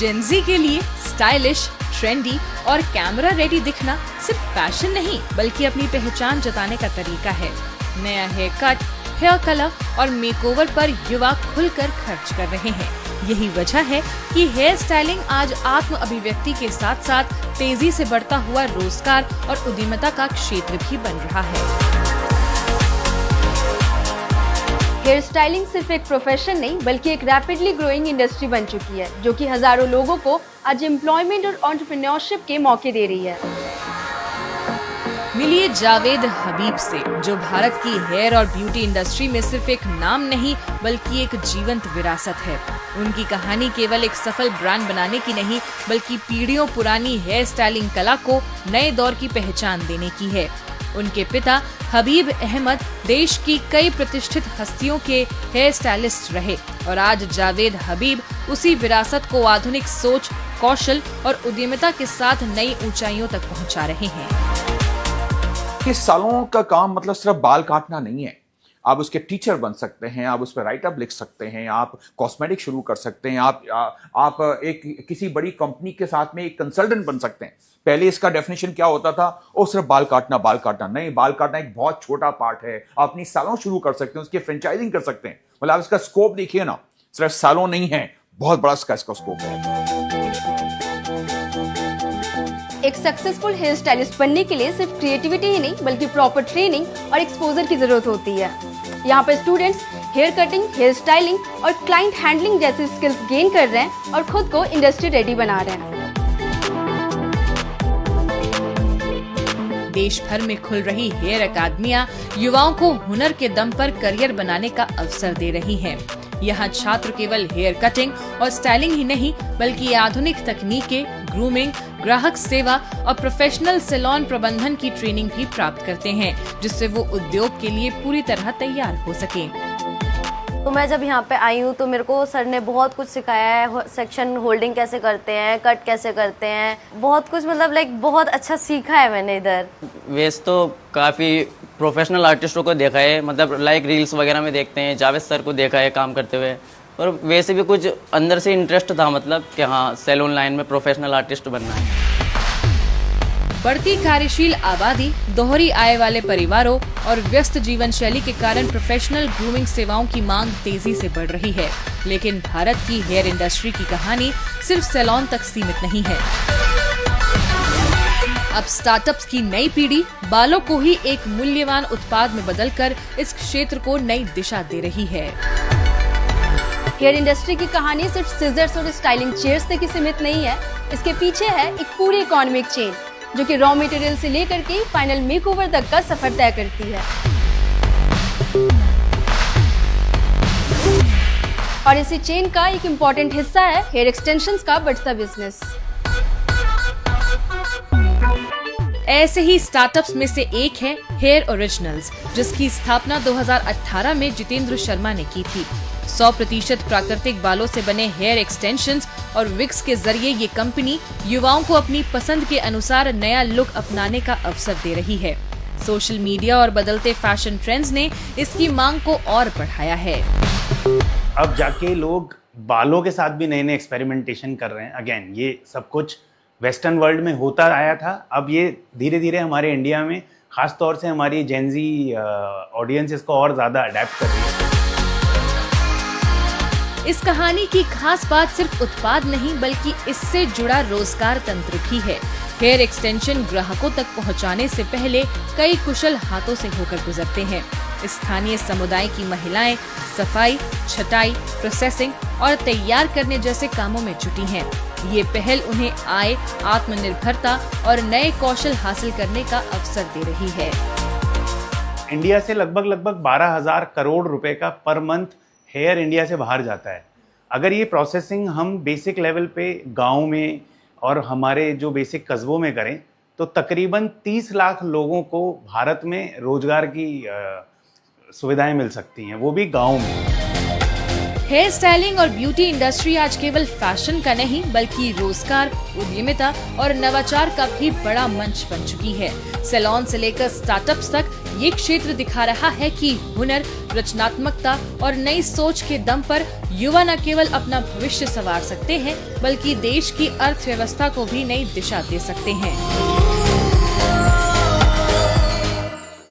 Gen Z के लिए stylish, trendy और कैमरा रेडी दिखना सिर्फ फैशन नहीं बल्कि अपनी पहचान जताने का तरीका है। नया हेयर कट, हेयर कलर और मेकओवर पर युवा खुलकर खर्च कर रहे हैं। यही वजह है कि हेयर स्टाइलिंग आज आत्म अभिव्यक्ति के साथ साथ तेजी से बढ़ता हुआ रोजगार और उद्यमिता का क्षेत्र भी बन रहा है। हेयर स्टाइलिंग सिर्फ एक प्रोफेशन नहीं बल्कि एक रैपिडली ग्रोइंग इंडस्ट्री बन चुकी है, जो कि हजारों लोगों को आज एम्प्लॉयमेंट और एंटरप्रेन्योरशिप के मौके दे रही है। मिलिए जावेद हबीब से, जो भारत की हेयर और ब्यूटी इंडस्ट्री में सिर्फ एक नाम नहीं बल्कि एक जीवंत विरासत है। उनकी कहानी केवल एक सफल ब्रांड बनाने की नहीं बल्कि पीढ़ियों पुरानी हेयर स्टाइलिंग कला को नए दौर की पहचान देने की है। उनके पिता हबीब अहमद देश की कई प्रतिष्ठित हस्तियों के हेयर स्टाइलिस्ट रहे और आज जावेद हबीब उसी विरासत को आधुनिक सोच, कौशल और उद्यमिता के साथ नई ऊंचाइयों तक पहुंचा रहे हैं। ये सालों का काम मतलब सिर्फ बाल काटना नहीं है। आप उसके टीचर बन सकते हैं, आप उस पर राइट अप लिख सकते हैं, आप कॉस्मेटिक शुरू कर सकते हैं, आप एक किसी बड़ी कंपनी के साथ में एक कंसल्टेंट बन सकते हैं। पहले इसका डेफिनेशन क्या होता था? ओ सिर्फ बाल काटना नहीं, बाल काटना एक बहुत छोटा पार्ट है। आप अपनी सालों शुरू कर सकते हैं, उसकी फ्रेंचाइजिंग कर सकते हैं। मतलब आप इसका स्कोप देखिए ना, सिर्फ सालों नहीं है, बहुत बड़ा इसका स्कोप है। एक सक्सेसफुल हेयर स्टाइलिस्ट बनने के लिए सिर्फ क्रिएटिविटी ही नहीं बल्कि प्रॉपर ट्रेनिंग और एक्सपोजर की जरूरत होती है। यहाँ पर students hair cutting, hair styling और क्लाइंट हैंडलिंग जैसी स्किल्स गेन कर रहे हैं और खुद को इंडस्ट्री रेडी बना रहे हैं। देश भर में खुल रही हेयर अकादमियां युवाओं को हुनर के दम पर करियर बनाने का अवसर दे रही हैं। यहाँ छात्र केवल हेयर कटिंग और स्टाइलिंग ही नहीं बल्कि आधुनिक तकनीकें, ग्रूमिंग, ग्राहक सेवा और प्रोफेशनल सैलून प्रबंधन की ट्रेनिंग भी प्राप्त करते हैं, जिससे वो उद्योग के लिए पूरी तरह तैयार हो सके। तो मैं जब यहाँ पे आई हूँ तो मेरे को सर ने बहुत कुछ सिखाया है। सेक्शन होल्डिंग कैसे करते हैं, कट कैसे करते हैं, बहुत कुछ मतलब बहुत अच्छा सीखा है मैंने इधर। वैसे तो काफ़ी प्रोफेशनल आर्टिस्टों को देखा है, मतलब रील्स वगैरह में देखते हैं, जावेद सर को देखा है काम करते हुए। और वैसे भी कुछ अंदर से इंटरेस्ट था, मतलब कि हाँ सैलून लाइन में प्रोफेशनल आर्टिस्ट बनना है। बढ़ती कार्यशील आबादी, दोहरी आय वाले परिवारों और व्यस्त जीवन शैली के कारण प्रोफेशनल ग्रूमिंग सेवाओं की मांग तेजी से बढ़ रही है। लेकिन भारत की हेयर इंडस्ट्री की कहानी सिर्फ सैलून तक सीमित नहीं है। अब स्टार्टअप्स की नई पीढ़ी बालों को ही एक मूल्यवान उत्पाद में बदलकर इस क्षेत्र को नई दिशा दे रही है। हेयर इंडस्ट्री की कहानी सिर्फ सिजर्स और स्टाइलिंग चेयर्स तक ही सीमित नहीं है। इसके पीछे है एक पूरी इकोनॉमिक चेन, जो कि रॉ मटेरियल से लेकर के फाइनल मेकओवर तक का सफर तय करती है। और इसी चेन का एक इम्पोर्टेंट हिस्सा है हेयर एक्सटेंशंस का बढ़ता बिजनेस। ऐसे ही स्टार्टअप्स में से एक है हेयर ओरिजिनल्स, जिसकी स्थापना 2018 में जितेंद्र शर्मा ने की थी। 100% प्राकृतिक बालों से बने हेयर एक्सटेंशंस और विग्स के जरिए ये कंपनी युवाओं को अपनी पसंद के अनुसार नया लुक अपनाने का अवसर दे रही है। सोशल मीडिया और बदलते फैशन ट्रेंड्स ने इसकी मांग को और बढ़ाया है। अब जाके लोग बालों के साथ भी नए नए एक्सपेरिमेंटेशन कर रहे हैं। अगेन ये सब कुछ वेस्टर्न वर्ल्ड में होता आया था, अब ये धीरे धीरे हमारे इंडिया में खास तौर से हमारी जेनजी ऑडियंस इसको और ज़्यादा अडेप्ट कर रही है। इस कहानी की खास बात सिर्फ उत्पाद नहीं बल्कि इससे जुड़ा रोजगार तंत्र भी है। हेयर एक्सटेंशन ग्राहकों तक पहुंचाने से पहले कई कुशल हाथों से होकर गुजरते हैं। स्थानीय समुदाय की महिलाएं सफाई, छटाई, प्रोसेसिंग और तैयार करने जैसे कामों में जुटी हैं। ये पहल उन्हें आय, आत्मनिर्भरता और नए कौशल हासिल करने का अवसर दे रही है। इंडिया से लगभग 12,000 करोड़ रुपए का पर मंथ हेयर इंडिया से बाहर जाता है। अगर ये प्रोसेसिंग हम बेसिक लेवल पे गांव में और हमारे जो बेसिक कस्बों में करें तो तकरीबन 30 लाख लोगों को भारत में रोजगार की सुविधाएं मिल सकती हैं, वो भी गांव में। हेयर स्टाइलिंग और ब्यूटी इंडस्ट्री आज केवल फैशन का नहीं बल्कि रोजगार, उद्यमिता और नवाचार का भी बड़ा मंच बन चुकी है। सैलून से लेकर स्टार्टअप्स तक ये क्षेत्र दिखा रहा है कि हुनर, रचनात्मकता और नई सोच के दम पर युवा न केवल अपना भविष्य संवार सकते हैं बल्कि देश की अर्थव्यवस्था को भी नई दिशा दे सकते हैं।